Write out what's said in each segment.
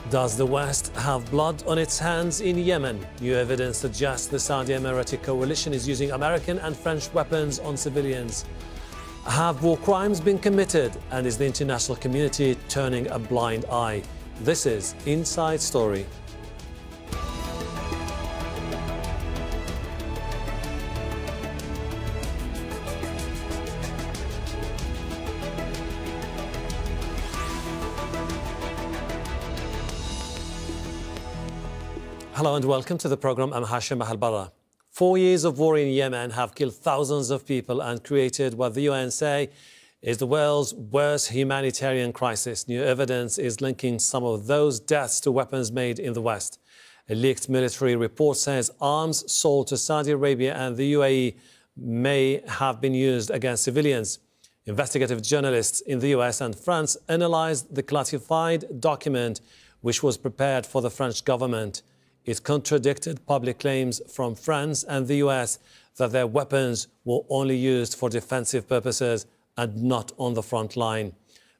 Does the West have blood on its hands in Yemen? New evidence suggests the Saudi Emirati coalition is using American and French weapons on civilians. Have war crimes been committed, and is the international community turning a blind eye? This is Inside Story. Hello and welcome to the program. I'm Hashem Ahelbarra. 4 years of war in Yemen have killed thousands of people and created what the UN say is the world's worst humanitarian crisis. New evidence is linking some of those deaths to weapons made in the West. A leaked military report says arms sold to Saudi Arabia and the UAE may have been used against civilians. Investigative journalists in the US and France analysed the classified document which was prepared for the French government. It contradicted public claims from France and the US that their weapons were only used for defensive purposes and not on the front line.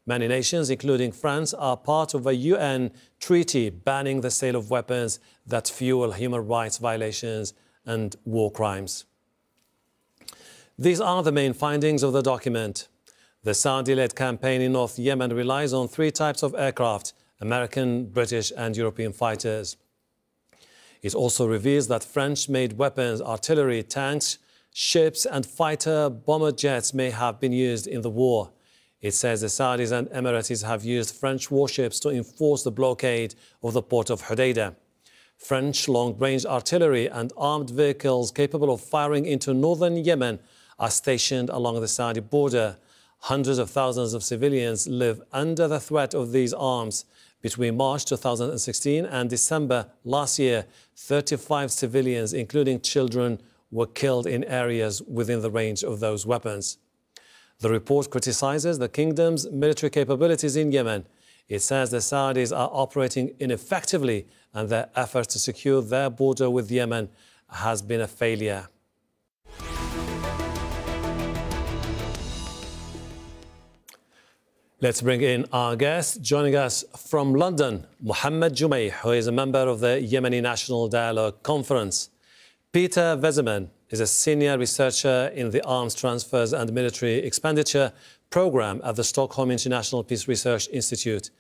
Many nations, including France, are part of a UN treaty banning the sale of weapons that fuel human rights violations and war crimes. These are the main findings of the document. The Saudi-led campaign in North Yemen relies on 3 types of aircraft: American, British and European fighters. It also reveals that French-made weapons, artillery, tanks, ships and fighter bomber jets may have been used in the war. It says the Saudis and Emiratis have used French warships to enforce the blockade of the port of Hodeidah. French long-range artillery and armed vehicles capable of firing into northern Yemen are stationed along the Saudi border. Hundreds of thousands of civilians live under the threat of these arms. Between March 2016 and December last year, 35 civilians, including children, were killed in areas within the range of those weapons. The report criticizes the kingdom's military capabilities in Yemen. It says the Saudis are operating ineffectively and their efforts to secure their border with Yemen has been a failure. Let's bring in our guest. Joining us from London, Mohammed, Jumeh, who is a member of the Yemeni National Dialogue Conference. Peter Vezeman is a senior researcher in the Arms Transfers and Military Expenditure Programme at the Stockholm International Peace Research Institute,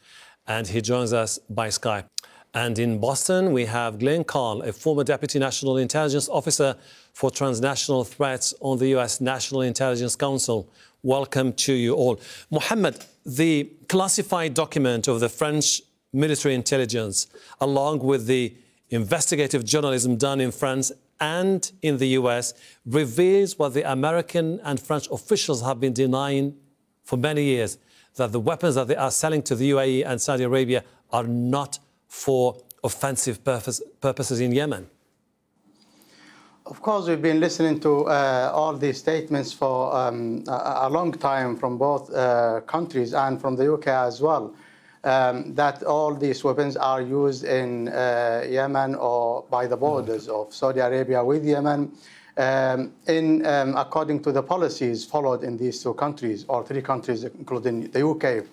and he joins us by Skype. And in Boston, we have Glenn Carl, a former Deputy National Intelligence Officer for Transnational Threats on the US National Intelligence Council. Welcome to you all. Mohammed, the classified document of the French military intelligence, along with the investigative journalism done in France and in the US, reveals what the American and French officials have been denying for many years, that the weapons that they are selling to the UAE and Saudi Arabia are not for offensive purposes in Yemen. Of course, we've been listening to all these statements for a long time from both countries and from the UK as well, that all these weapons are used in Yemen or by the borders of Saudi Arabia with Yemen, according to the policies followed in these 2 countries, or 3 countries, including the UK.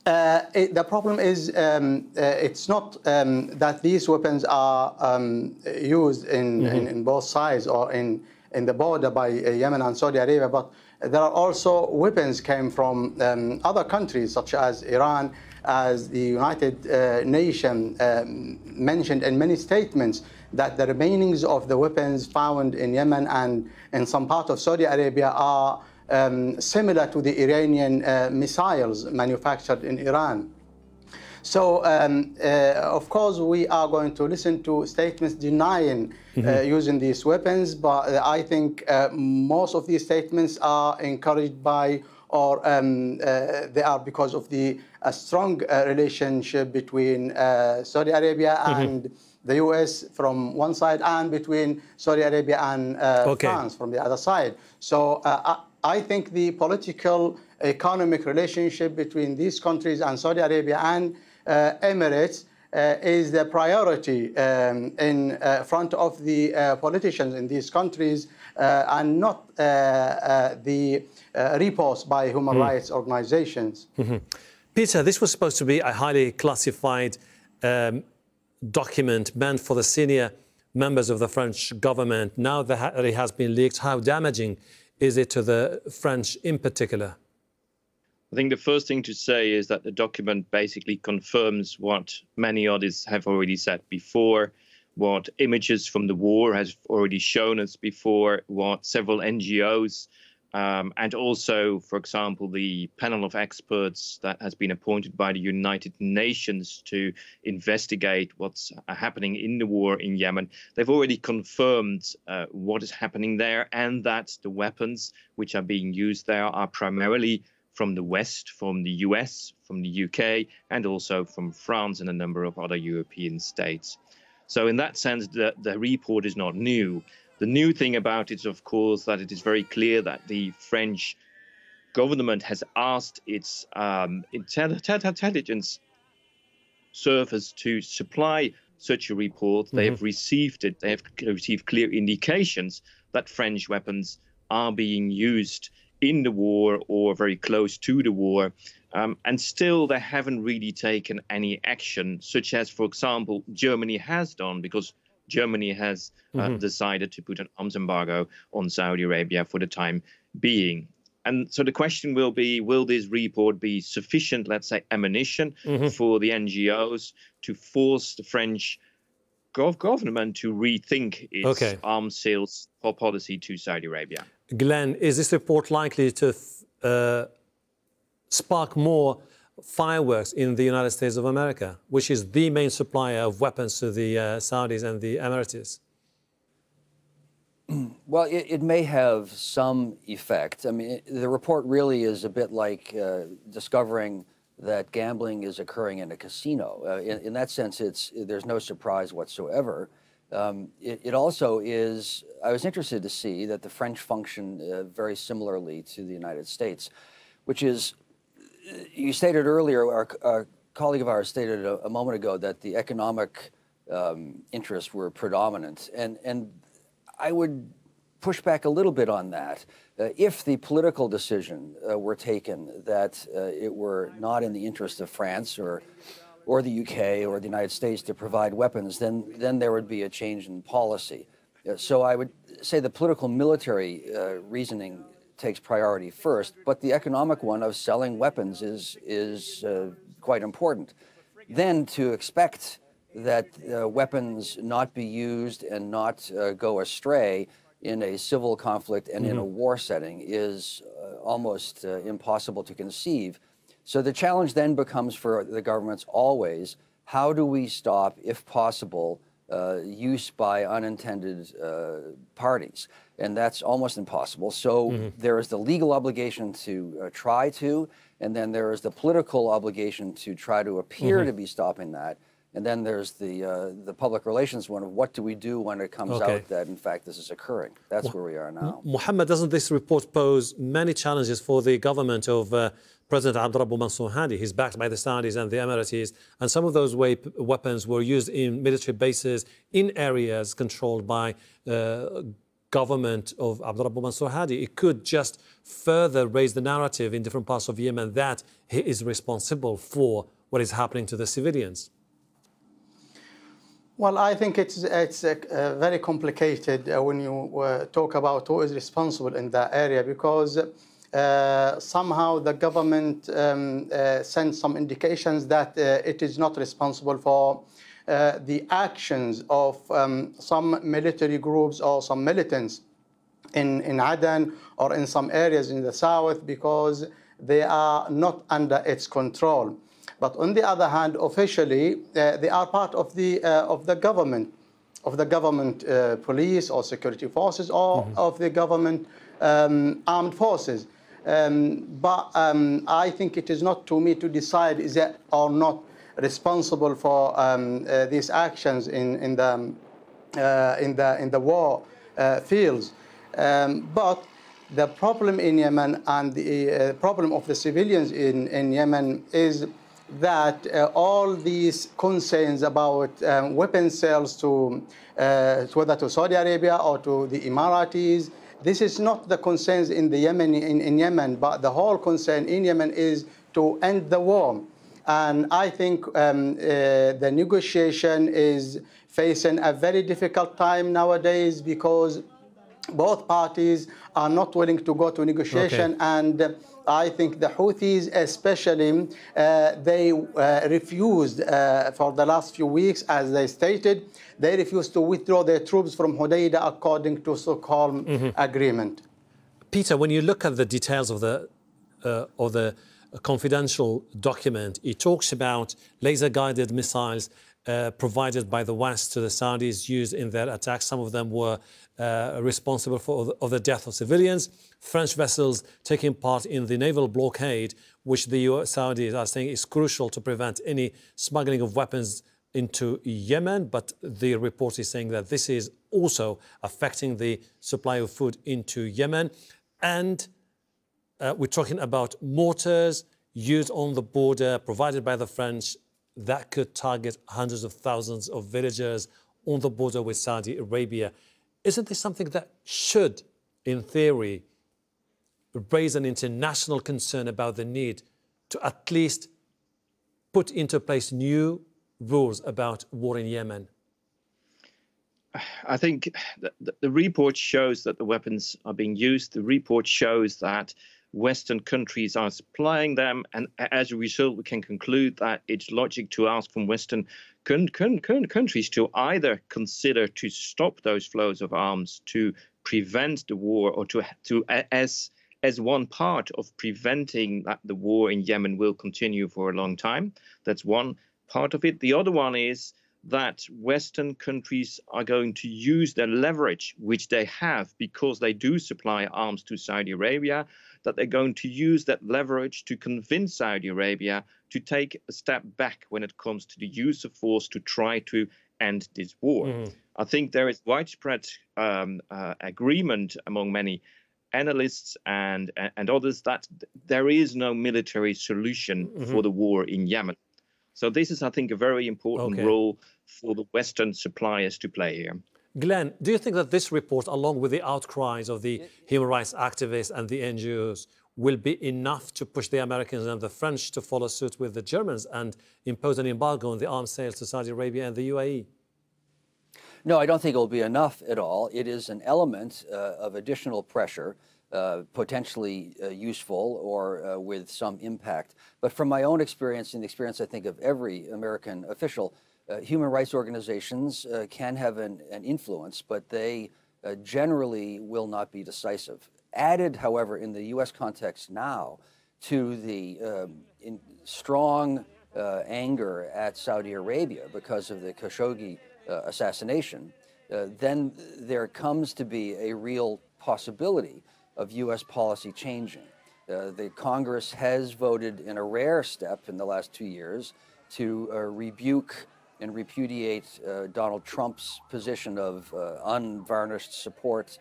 The problem is it's not that these weapons are used in both sides or in the border by Yemen and Saudi Arabia, but there are also weapons came from other countries such as Iran, as the United Nations mentioned in many statements that the remainings of the weapons found in Yemen and in some part of Saudi Arabia are similar to the Iranian missiles manufactured in Iran. So, of course, we are going to listen to statements denying using these weapons, but I think most of these statements are encouraged by, or they are because of the strong relationship between Saudi Arabia and the US from one side, and between Saudi Arabia and France from the other side. So I think the political, economic relationship between these countries and Saudi Arabia and Emirates is the priority in front of the politicians in these countries, and not the reports by human rights organizations. Peter, this was supposed to be a highly classified document meant for the senior members of the French government. Now that it has been leaked, how damaging is it to the French in particular? I think the first thing to say is that the document basically confirms what many others have already said before, what images from the war has already shown us before, what several NGOs and also, for example, the panel of experts that has been appointed by the United Nations to investigate what's happening in the war in Yemen. They've already confirmed what is happening there, and that the weapons which are being used there are primarily from the West, from the US, from the UK, and also from France and a number of other European states. So in that sense, the report is not new. The new thing about it is, of course, that it is very clear that the French government has asked its intelligence service to supply such a report. They have received it. They have received clear indications that French weapons are being used in the war or very close to the war. And still, they haven't really taken any action, such as, for example, Germany has done, because Germany has decided to put an arms embargo on Saudi Arabia for the time being. And so the question will be, will this report be sufficient, let's say, ammunition for the NGOs to force the French government to rethink its arms sales policy to Saudi Arabia? Glenn, is this report likely to spark more fireworks in the United States of America, which is the main supplier of weapons to the Saudis and the Emirates? Well, it may have some effect. I mean, the report really is a bit like discovering that gambling is occurring in a casino. In that sense, there's no surprise whatsoever. It also is, I was interested to see that the French function very similarly to the United States, which is, you stated earlier, our colleague of ours stated a moment ago that the economic interests were predominant. And I would push back a little bit on that. If the political decision were taken that it were not in the interest of France or the UK or the United States to provide weapons, then there would be a change in policy. So I would say the political military reasoning takes priority first, but the economic one of selling weapons is quite important. Then to expect that weapons not be used and not go astray in a civil conflict and in a war setting is almost impossible to conceive. So the challenge then becomes for the governments always, how do we stop, if possible, use by unintended parties? And that's almost impossible. So there is the legal obligation to try to, and then there is the political obligation to try to appear to be stopping that. And then there's the public relations one of what do we do when it comes out that, in fact, this is occurring. That's where we are now. Mohammed, doesn't this report pose many challenges for the government of President Ahelbarra Mansour Hadi? He's backed by the Saudis and the Emirates, and some of those weapons were used in military bases in areas controlled by government of Ahelbarra Mansour Hadi. It could just further raise the narrative in different parts of Yemen that he is responsible for what is happening to the civilians. Well, I think it's very complicated when you talk about who is responsible in that area, because somehow the government sends some indications that it is not responsible for the actions of some military groups or some militants in Aden or in some areas in the south, because they are not under its control. But on the other hand, officially, they are part of the government, police or security forces, or of the government armed forces. But I think it is not to me to decide is that or not responsible for these actions in the war fields. But the problem in Yemen and the problem of the civilians in Yemen is that all these concerns about weapon sales to whether to Saudi Arabia or to the Emiratis, this is not the concerns in the Yemeni in Yemen, but the whole concern in Yemen is to end the war. And I think the negotiation is facing a very difficult time nowadays because both parties are not willing to go to negotiation. Okay. And I think the Houthis especially, they refused for the last few weeks, as they stated, they refused to withdraw their troops from Hodeidah according to Stockholm agreement. Peter, when you look at the details of the confidential document, it talks about laser-guided missiles provided by the West to the Saudis used in their attacks. Some of them were responsible for the death of civilians. French vessels taking part in the naval blockade, which the Saudis are saying is crucial to prevent any smuggling of weapons into Yemen. But the report is saying that this is also affecting the supply of food into Yemen. And we're talking about mortars used on the border, provided by the French, that could target hundreds of thousands of villagers on the border with Saudi Arabia. Isn't this something that should, in theory, raise an international concern about the need to at least put into place new rules about war in Yemen? I think the report shows that the weapons are being used. The report shows that Western countries are supplying them, and as a result, we can conclude that it's logic to ask from Western countries to either consider to stop those flows of arms to prevent the war, or to as one part of preventing that the war in Yemen will continue for a long time. That's one part of it. The other one is that Western countries are going to use their leverage, which they have because they do supply arms to Saudi Arabia, that they're going to use that leverage to convince Saudi Arabia to take a step back when it comes to the use of force to try to end this war. I think there is widespread agreement among many analysts and others that there is no military solution for the war in Yemen. So this is, I think, a very important role for the Western suppliers to play here. Glenn, do you think that this report, along with the outcries of the human rights activists and the NGOs, will be enough to push the Americans and the French to follow suit with the Germans and impose an embargo on the arms sales to Saudi Arabia and the UAE? No, I don't think it will be enough at all. It is an element of additional pressure, potentially useful or with some impact. But from my own experience and the experience, I think, of every American official, human rights organizations can have an influence, but they generally will not be decisive. Added, however, in the U.S. context now to the strong anger at Saudi Arabia because of the Khashoggi assassination, then there comes to be a real possibility of U.S. policy changing. The Congress has voted in a rare step in the last 2 years to rebuke and repudiate Donald Trump's position of unvarnished support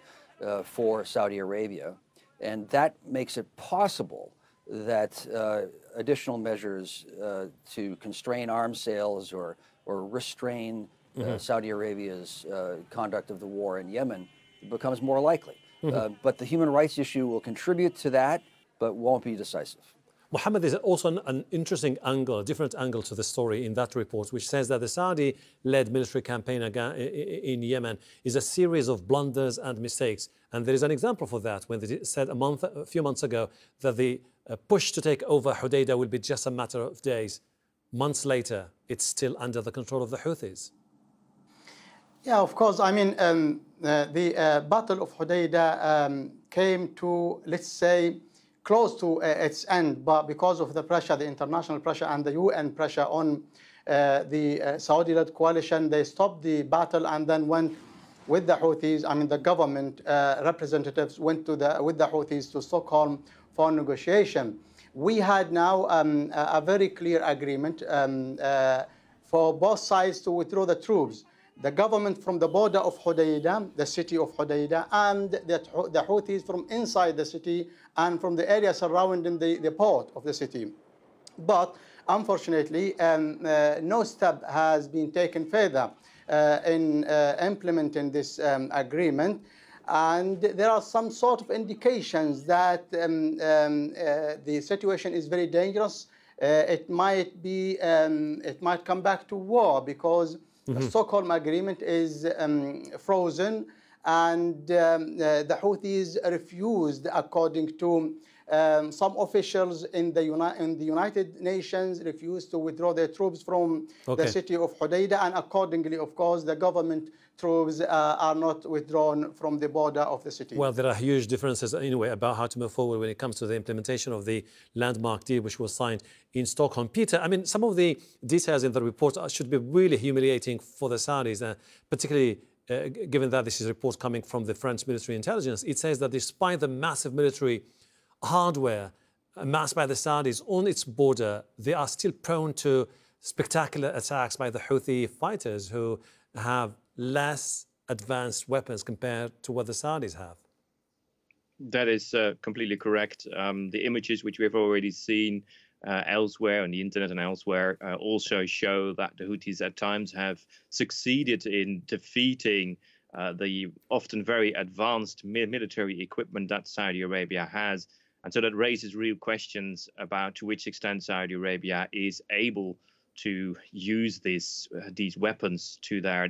for Saudi Arabia. And that makes it possible that additional measures to constrain arms sales or restrain Saudi Arabia's conduct of the war in Yemen becomes more likely. But the human rights issue will contribute to that, but won't be decisive. Mohammed, there's also an interesting angle, a different angle to the story in that report, which says that the Saudi-led military campaign in Yemen is a series of blunders and mistakes. And there is an example for that when they said a few months ago that the push to take over Hodeidah will be just a matter of days. Months later, it's still under the control of the Houthis. Yeah, of course. I mean, the Battle of Hodeidah came to, let's say, close to its end, but because of the pressure, the international pressure and the UN pressure on the Saudi-led coalition, they stopped the battle and then went with the Houthis. I mean, the government representatives went with the Houthis to Stockholm for negotiation. We had now a very clear agreement for both sides to withdraw the troops. The government from the border of Hodeidah, the city of Hodeidah, and the Houthis from inside the city and from the area surrounding the port of the city. But unfortunately, no step has been taken further in implementing this agreement. And there are some sort of indications that the situation is very dangerous. It might come back to war because the Stockholm Agreement is frozen, and the Houthis refused, according to some officials in the United Nations, refused to withdraw their troops from the city of Hodeidah, and accordingly, of course, the government troops are not withdrawn from the border of the city. Well, there are huge differences anyway about how to move forward when it comes to the implementation of the landmark deal which was signed in Stockholm. Peter, I mean, some of the details in the report should be really humiliating for the Saudis, particularly given that this is a report coming from the French military intelligence. It says that despite the massive military hardware amassed by the Saudis on its border, they are still prone to spectacular attacks by the Houthi fighters who have less advanced weapons compared to what the Saudis have. That is completely correct. The images which we have already seen elsewhere on the internet and elsewhere also show that the Houthis at times have succeeded in defeating the often very advanced military equipment that Saudi Arabia has. And so that raises real questions about to which extent Saudi Arabia is able to use these weapons to their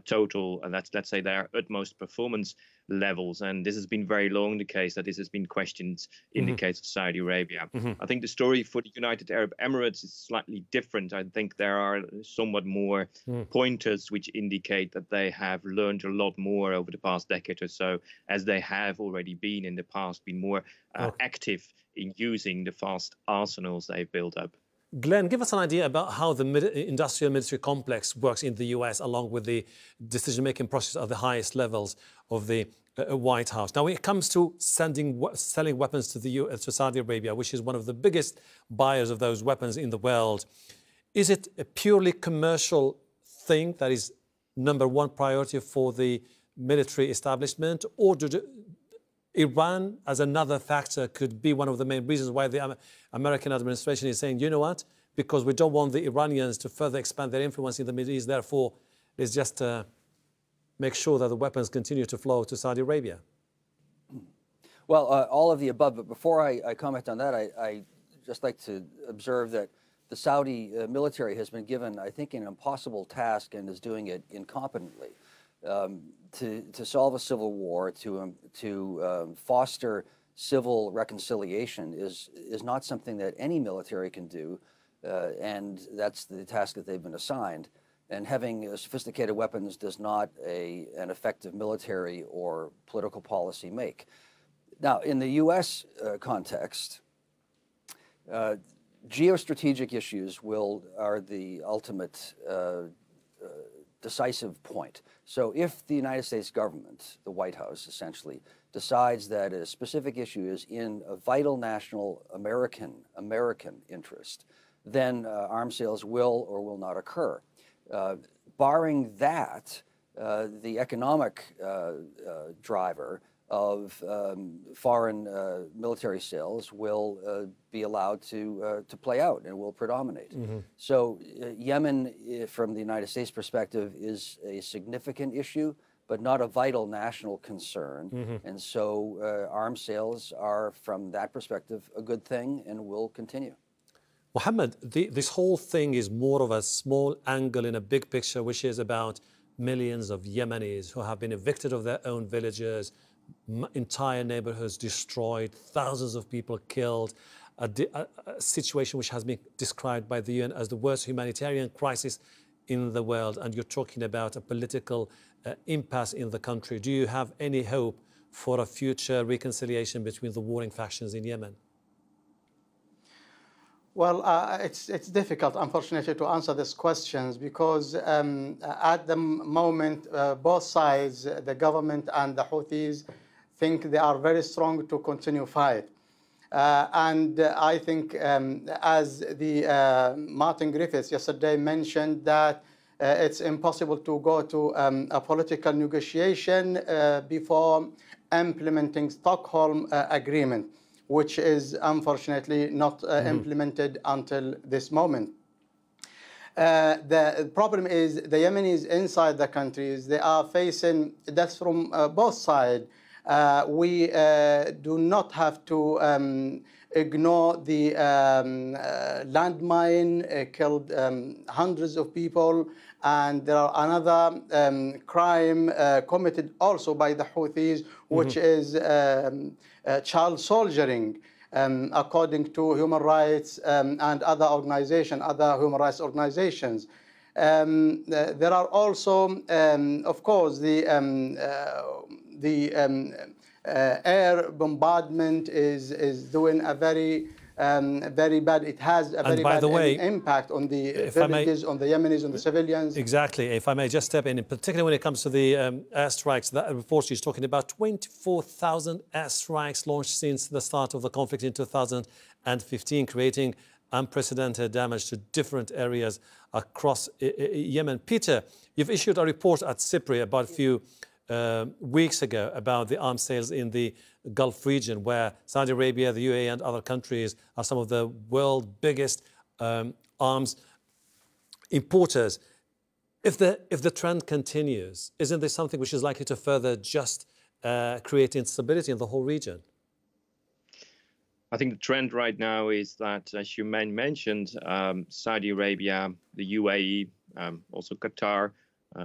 total, let's say their utmost performance levels. And this has been very long the case that this has been questioned in the case of Saudi Arabia. I think the story for the United Arab Emirates is slightly different. I think there are somewhat more pointers which indicate that they have learned a lot more over the past decade or so, as they have already been in the past, been more active in using the vast arsenals they've built up. Glenn, give us an idea about how the industrial military complex works in the US, along with the decision-making process at the highest levels of the White House. Now, when it comes to selling weapons to Saudi Arabia, which is one of the biggest buyers of those weapons in the world, is it a purely commercial thing that is number one priority for the military establishment, or Iran, as another factor, could be one of the main reasons why the American administration is saying, you know what, because we don't want the Iranians to further expand their influence in the Middle East, therefore, let's just make sure that the weapons continue to flow to Saudi Arabia? Well, all of the above, but before I comment on that, I just like to observe that the Saudi military has been given, I think, an impossible task and is doing it incompetently. To solve a civil war, to foster civil reconciliation is not something that any military can do, and that's the task that they've been assigned. And having sophisticated weapons does not an effective military or political policy make. Now, in the U.S. Context, geostrategic issues are the ultimate decisive point. So if the United States government, the White House essentially, decides that a specific issue is in a vital national American interest, then arms sales will or will not occur. Barring that, the economic driver of foreign military sales will be allowed to play out and will predominate. So Yemen, from the United States perspective, is a significant issue, but not a vital national concern. And so arms sales are, from that perspective, a good thing and will continue. Mohammed, this whole thing is more of a small angle in a big picture, which is about millions of Yemenis who have been evicted of their own villages, entire neighborhoods destroyed, thousands of people killed, a situation which has been described by the UN as the worst humanitarian crisis in the world, and you're talking about a political impasse in the country. Do you have any hope for a future reconciliation between the warring factions in Yemen? Well, it's difficult, unfortunately, to answer these questions because at the moment, both sides, the government and the Houthis, think they are very strong to continue fight. And I think, as the Martin Griffiths yesterday mentioned, that it's impossible to go to a political negotiation before implementing Stockholm Agreement, which is unfortunately not implemented until this moment. The problem is the Yemenis inside the countries, they are facing deaths from both sides. We do not have to ignore the landmine killed hundreds of people, and there are another crime committed also by the Houthis, which is child soldiering. According to human rights and other organizations, other human rights organizations. There are also, of course, the air bombardment is doing a very bad. It has a very bad impact on the villages, on the Yemenis, on the civilians. Exactly. If I may just step in particular when it comes to the airstrikes, that report is talking about 24,000 airstrikes launched since the start of the conflict in 2015, creating unprecedented damage to different areas across Yemen. Peter, you've issued a report at CIPRI about a few weeks ago about the arms sales in the Gulf region, where Saudi Arabia, the UAE and other countries are some of the world's biggest arms importers. If the trend continues, isn't this something which is likely to further just create instability in the whole region? I think the trend right now is that, as you mentioned, Saudi Arabia, the UAE, also Qatar,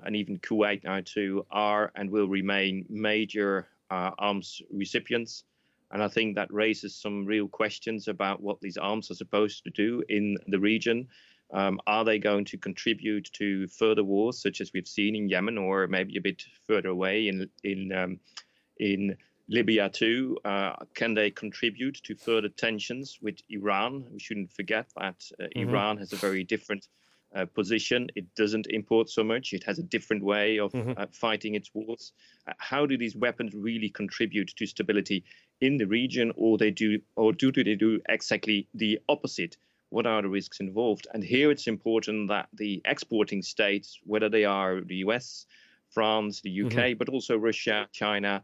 and even Kuwait now too, are and will remain major arms recipients. And I think that raises some real questions about what these arms are supposed to do in the region. Are they going to contribute to further wars, such as we've seen in Yemen, or maybe a bit further away in Libya too? Can they contribute to further tensions with Iran? We shouldn't forget that Iran has a very different position. It doesn't import so much. It has a different way of fighting its wars. How do these weapons really contribute to stability in the region, or do they do exactly the opposite? What are the risks involved? And here it's important that the exporting states, whether they are the US, France, the UK, but also Russia, China,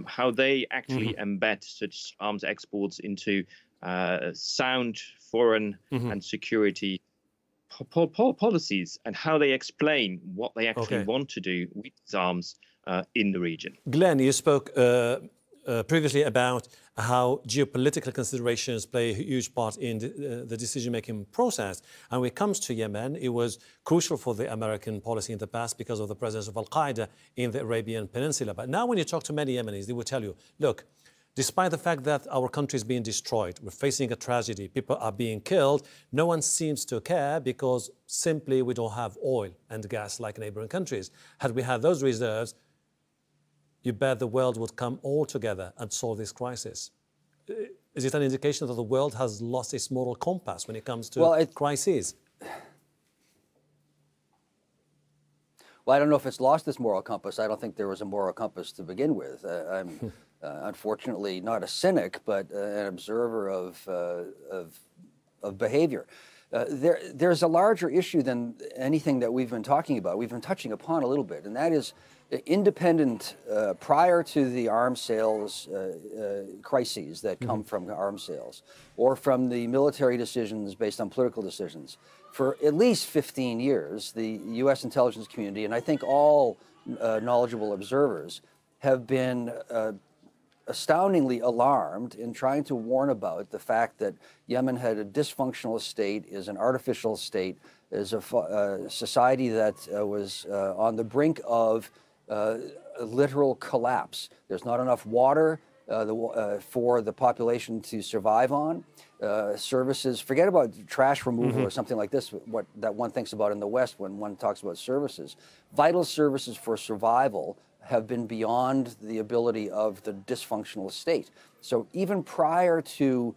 how they actually embed such arms exports into sound foreign and security policies, and how they explain what they actually want to do with these arms in the region. Glenn, you spoke previously about how geopolitical considerations play a huge part in the decision-making process. And when it comes to Yemen, it was crucial for the American policy in the past because of the presence of Al-Qaeda in the Arabian Peninsula. But now when you talk to many Yemenis, they will tell you, look, despite the fact that our country is being destroyed, we're facing a tragedy, people are being killed, no one seems to care because simply we don't have oil and gas like neighboring countries. Had we had those reserves, you bet the world would come all together and solve this crisis. Is it an indication that the world has lost its moral compass when it comes to crises? Well, I don't know if it's lost its moral compass. I don't think there was a moral compass to begin with. I'm unfortunately not a cynic, but an observer of behavior. There's a larger issue than anything that we've been talking about. We've been touching upon a little bit, and that is independent, prior to the arms sales crises that come from arms sales, or from the military decisions based on political decisions. For at least 15 years, the U.S. intelligence community, and I think all knowledgeable observers, have been astoundingly alarmed in trying to warn about the fact that Yemen had a dysfunctional state, is an artificial state, is a society that was on the brink of literal collapse. There's not enough water for the population to survive on. Services, forget about trash removal or something like this, what that one thinks about in the West when one talks about services. Vital services for survival have been beyond the ability of the dysfunctional state. So even prior to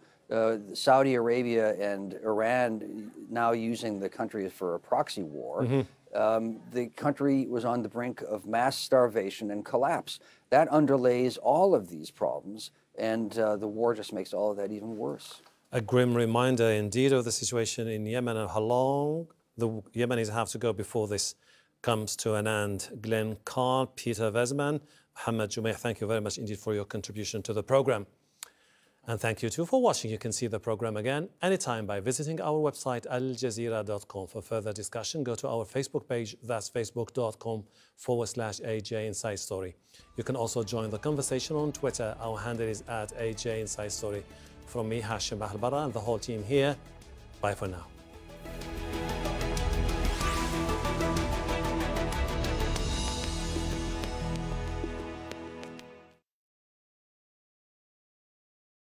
Saudi Arabia and Iran now using the country for a proxy war, the country was on the brink of mass starvation and collapse. That underlays all of these problems, and the war just makes all of that even worse. A grim reminder indeed of the situation in Yemen and how long the Yemenis have to go before this comes to an end. Glenn Carr, Peter Vesman, Mohammed Jumeh, thank you very much indeed for your contribution to the program. And thank you too for watching. You can see the program again anytime by visiting our website aljazeera.com. For further discussion, go to our Facebook page. That's facebook.com/AJ Inside Story. You can also join the conversation on Twitter. Our handle is @AJ Inside Story. From me, Hashem Ahelbarra, and the whole team here, bye for now.